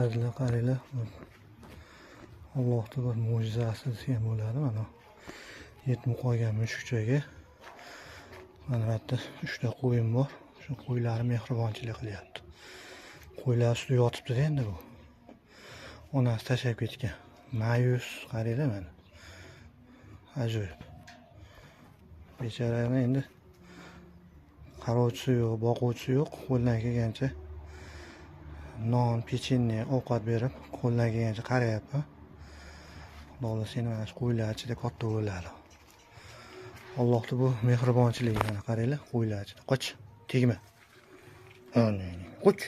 Azizlar, qaranglar. Allohning bir mo'jizasi degan bo'ladi mana. Yetib qolgan mushukchaga mana bu yerda 3 ta qo'yim bor. Shu qo'ylar mehribonchilik qilyapti. Qo'ylar ustida yotibdi endi bu. Onasi tashlab ketgan. Ma'yus, qaranglar mana. Ajoyib. Bechorani endi qarovchisi yo'q, boquvchisi yo'q. Qo'ldan kelgancha non, pechenye, ovqat berib, qo'ldan kelgancha qarayapman. Xudo seni mana shu qo'ylar ichida katta bo'ladi. Allohning bu mehribonchiligi mana qaranglar, qo'ylar ichida. Qoch, tegma. Qoch.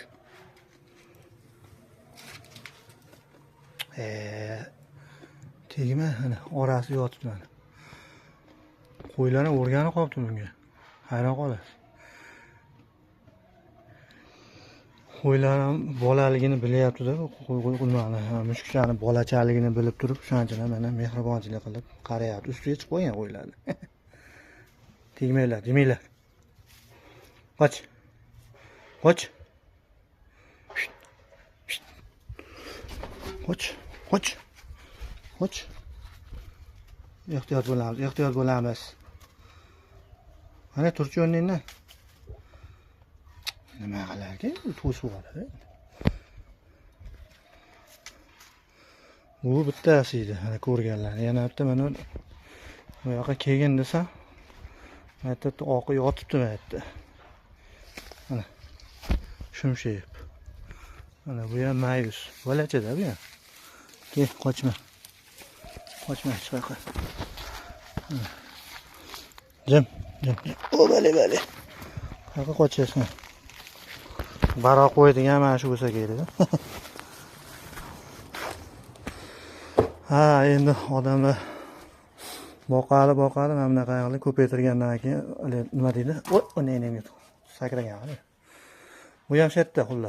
Tegma, ana orasi yotibdi mana. Qo'ylarni o'rganib qolibdi bunga. Hayron qolasiz. Qo'ylar ham bolaligini bilyapti-da, qo'ymani, mushuklarning bolachaligini bilib turib, shuncha mana mehribonchilik qilib qarayapti. Ustiga chiqib qo'ygan qo'ylarni. Tegmanglar, demanglar. Qoch. Qoch. Qoch. Qoch. Qoch. Ehtiyot bo'lamiz, ehtiyot bo'lamiz. Mana turchi o'rningdan. Nima qilarkan? To'sib oladi. Bu bittasi edi, mana ko'rganlar. Yana bitta mana bu yoqqa kelgin desam, bu yerda oqi yotibdi bu yerda. Mana shumshayib. Mana bu ham ma'yus. Bolachada bu ham. Kel, qochma. Qochma, chiqa. Jim. O, bale. Qayoqqa qochyapsan? Baroq qo'yadigan mana shu bo'lsa kerak. Ha, endi odamlar boqadi, mana bunaqa qilib ko'paytirgandan keyin nima deydi? O, nega sakragan. Bu ham shetda xullas.